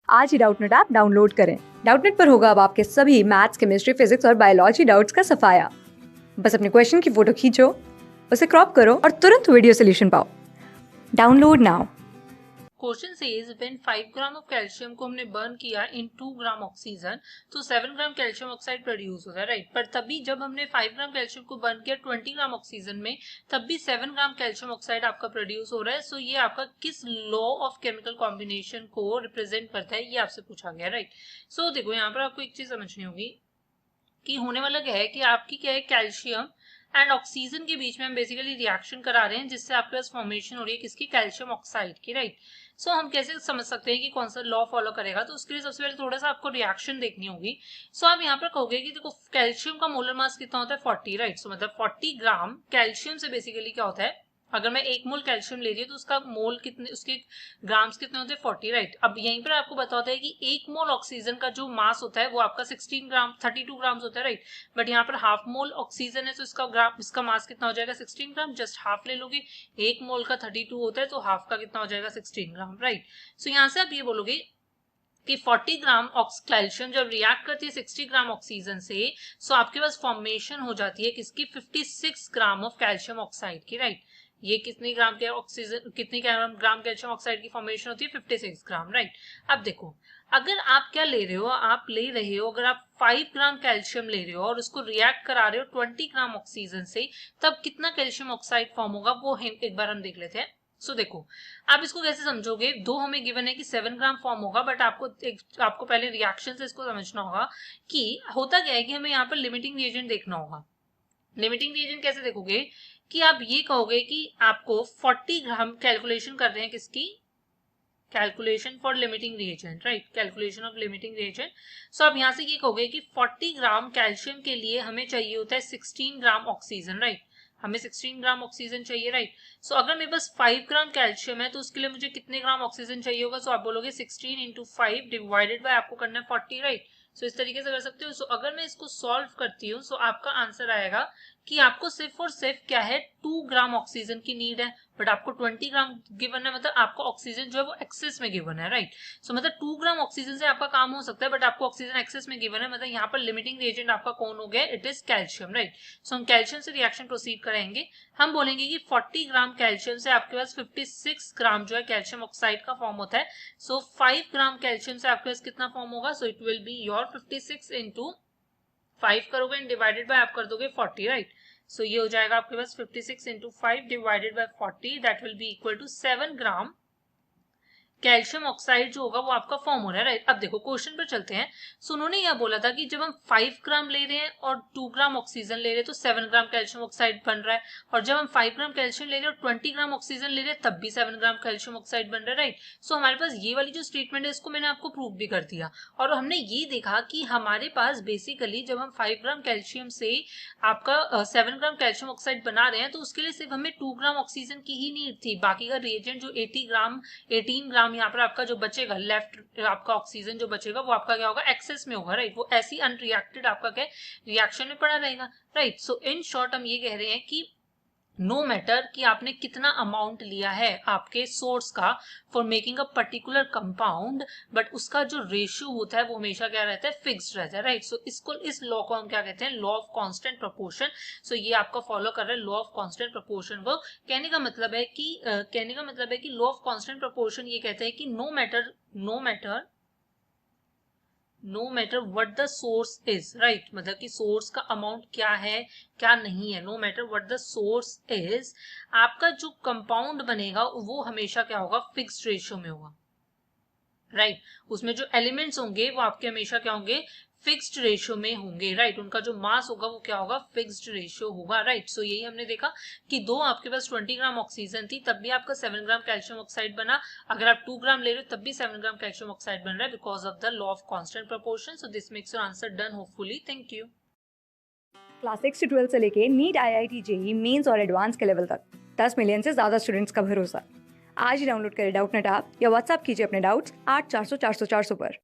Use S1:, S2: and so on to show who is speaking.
S1: आज ही Doubtnut app download करें। Doubtnut पर होगा अब आपके सभी मैथ्स, केमिस्ट्री, फिजिक्स और बायोलॉजी डाउट्स का सफाया। बस अपने क्वेश्चन की फोटो खींचो, उसे क्रॉप करो और तुरंत वीडियो सोल्यूशन पाओ। Download now.
S2: Question says when 5 gram of calcium को हमने बर्न किया इन 2 ग्राम ऑक्सीजन तो 7 ग्राम कैल्शियम ऑक्साइड प्रोड्यूस होता है, राइट। पर तभी जब हमने 5 ग्राम कैल्शियम को बर्न किया 20 ग्राम ऑक्सीजन में, तब भी 7 ग्राम कैल्शियम ऑक्साइड आपका प्रोड्यूस हो रहा है। सो ये आपका किस लॉ ऑफ केमिकल कॉम्बिनेशन को रिप्रेजेंट करता है, ये आपसे पूछा गया, राइट। सो देखो यहाँ पर आपको एक चीज समझनी होगी कि होने वाला क्या है कि आपकी क्या है, कैल्शियम एंड ऑक्सीजन के बीच में हम बेसिकली रिएक्शन करा रहे हैं, जिससे आपके पास फॉर्मेशन हो रही है किसकी, कैल्शियम ऑक्साइड की, राइट। सो हम कैसे समझ सकते हैं कि कौन सा लॉ फॉलो करेगा, तो उसके लिए सबसे पहले थोड़ा सा आपको रिएक्शन देखनी होगी। सो आप यहाँ पर कहोगे कि देखो कैल्शियम का मोलर मास कितना होता है 40, राइट। सो मतलब 40 ग्राम कैल्शियम से बेसिकली क्या होता है, अगर मैं 1 मोल कैल्शियम ले रही हूँ तो उसका मोल कितने, उसके ग्राम्स कितने होते हैं 40, राइट। अब यहीं पर आपको बता होता है कि 1 मोल ऑक्सीजन का जो मास होता है वो आपका 16 ग्राम 32 ग्राम्स होता है, राइट। बट यहाँ पर हाफ मोल ऑक्सीजन है तो इसका मास कितना हो जाएगा 16 ग्राम, जस्ट हाफ ले लोगे। 1 मोल का 32 होता है तो हाफ का कितना हो जाएगा 16 ग्राम, राइट। सो यहाँ से आप ये बोलोगे कि 40 ग्राम कैल्शियम जब रिएक्ट करती है 60 ग्राम ऑक्सीजन से, सो आपके पास फॉर्मेशन हो जाती है किसकी, 56 ग्राम ऑफ कैल्शियम ऑक्साइड की, राइट। ये कितनी ग्राम के ऑक्सीजन, कितनी ग्राम कैल्शियम ऑक्साइड की फॉर्मेशन होती है, 56 ग्राम, राइट। अब देखो, अगर आप क्या ले रहे हो, आप ले रहे हो, अगर आप 5 ग्राम कैल्शियम ले रहे हो और उसको रिएक्ट करा रहे हो 20 ग्राम ऑक्सीजन से, तब कितना कैल्शियम ऑक्साइड फॉर्म होगा वो एक बार हम देख लेते हैं। सो देखो, आप इसको कैसे समझोगे, दो हमें गिवन है कि 7 ग्राम फॉर्म होगा, बट आपको पहले रिएक्शन से इसको समझना होगा कि होता क्या है कि हमें यहाँ पर लिमिटिंग रिएजेंट देखना होगा। लिमिटिंग रिएजेंट कैसे देखोगे कि आप ये कहोगे कि आपको 40 ग्राम कैलकुलेशन कर रहे हैं किसकी, calculation for limiting reagent, right, calculation of limiting reagent. So आप यहाँ से ये कहोगे कि 40 ग्राम कैल्शियम के लिए हमें चाहिए होता है 16 ग्राम ऑक्सीजन, राइट। हमें 16 ग्राम ऑक्सीजन चाहिए, राइट। सो अगर मेरे पास 5 ग्राम कैल्शियम है तो उसके लिए मुझे कितने ग्राम ऑक्सीजन चाहिए होगा, सो आप बोलोगे 16 इंटू 5 डिवाइडेड बाय आपको करना है 40, राइट। सो इस तरीके से कर सकते हो। सो अगर मैं इसको सॉल्व करती हूँ सो आपका आंसर आएगा कि आपको सिर्फ और सिर्फ क्या है, 2 ग्राम ऑक्सीजन की नीड है, बट आपको 20 ग्राम गिवन है, मतलब आपको ऑक्सीजन जो है वो एक्सेस में गिवन है, राइट। सो मतलब 2 ग्राम ऑक्सीजन से आपका काम हो सकता है, बट आपको ऑक्सीजन एक्सेस में गिवन है, मतलब यहाँ पर लिमिटिंग रिएजेंट आपका कौन हो गया, इट इज कैल्शियम, राइट। सो हम कैल्शियम से रिएक्शन प्रोसीड करेंगे। हम बोलेंगे कि 40 ग्राम कैल्शियम से आपके पास 56 ग्राम जो है कैल्शियम ऑक्साइड का फॉर्म होता है। सो 5 ग्राम कैल्शियम से आपके पास कितना फॉर्म होगा, so it will be your 56 into 5 करोगे एंड डिवाइडेड बाय आप कर दोगे 40, राइट। सो ये हो जाएगा आपके पास 56 into 5 divided by 40, that will be equal to 7 gram calcium oxide जो होगा वो आपका फॉर्म हो रहा है, राइट। अब देखो क्वेश्चन पर चलते हैं। सो उन्होंने यह बोला था कि जब हम 5 ग्राम ले रहे हैं और 2 ग्राम ऑक्सीजन ले रहे हैं तो 7 ग्राम कैल्शियम ऑक्साइड बन रहा है, और जब हम 5 ग्राम कैल्शियम ले रहे हैं और 20 ग्राम ऑक्सीजन ले रहे हैं तब भी 7 ग्राम कैल्शियम ऑक्साइड बन रहा है, राइट। सो हमारे पास ये वाली जो स्टेटमेंट है इसको मैंने आपको प्रूव भी कर दिया, और हमने ये देखा कि हमारे पास बेसिकली जब हम 5 ग्राम कैल्शियम से आपका 7 ग्राम कैल्शियम ऑक्साइड बना रहे हैं तो उसके लिए सिर्फ हमें 2 ग्राम ऑक्सीजन की ही नीड थी, बाकी का रिएजेंट जो 18 ग्राम यहाँ पर आपका जो बचेगा लेफ्ट, आपका ऑक्सीजन जो बचेगा वो आपका क्या होगा, एक्सेस में होगा, राइट। वो ऐसी अनरिएक्टेड आपका क्या रिएक्शन में पड़ा रहेगा, राइट। सो इन शॉर्ट हम ये कह रहे हैं कि नो मैटर कि आपने कितना अमाउंट लिया है आपके सोर्स का for making a particular compound, but उसका जो रेशियो होता है वो हमेशा क्या रहता है, फिक्स्ड रहता है, राइट। सो इस लॉ को हम क्या कहते हैं, लॉ ऑफ कांस्टेंट प्रोपोर्शन। सो ये आपका फॉलो कर रहा है लॉ ऑफ कांस्टेंट प्रोपोर्शन को। कहने का मतलब है कि लॉ ऑफ कांस्टेंट प्रोपोर्शन ये कहते हैं कि no matter what the source is, right, मतलब कि सोर्स का अमाउंट क्या है क्या नहीं है, no matter what the source is, आपका जो कंपाउंड बनेगा वो हमेशा क्या होगा, फिक्स्ड रेशियो में होगा, राइट। उसमें जो एलिमेंट्स होंगे वो आपके हमेशा क्या होंगे, फिक्स्ड रेशियो में होंगे, राइट। उनका जो मास होगा वो क्या होगा, फिक्स्ड रेशियो होगा, राइट। सो यही हमने देखा कि दो आपके पास 20 ग्राम ऑक्सीजन थी तब भी आपका 7 ग्राम कैल्शियम ऑक्साइड बना, अगर आप 2 ग्राम ले रहे हो तब भी 7 ग्राम कैल्शियम ऑक्साइड बन रहा है because of the law of constant proportion. So this makes your answer done hopefully, thank you.
S1: Class 6 से 12 से लेके नीट, IIT, जेईई मेंस और एडवांस के लेवल तक 10 मिलियन से ज्यादा स्टूडेंट्स का भरोसा। आज ही डाउनलोड करें डाउटनेट ऐप या व्हाट्सएप कीजिए अपने डाउट्स 8400 400 400 पर।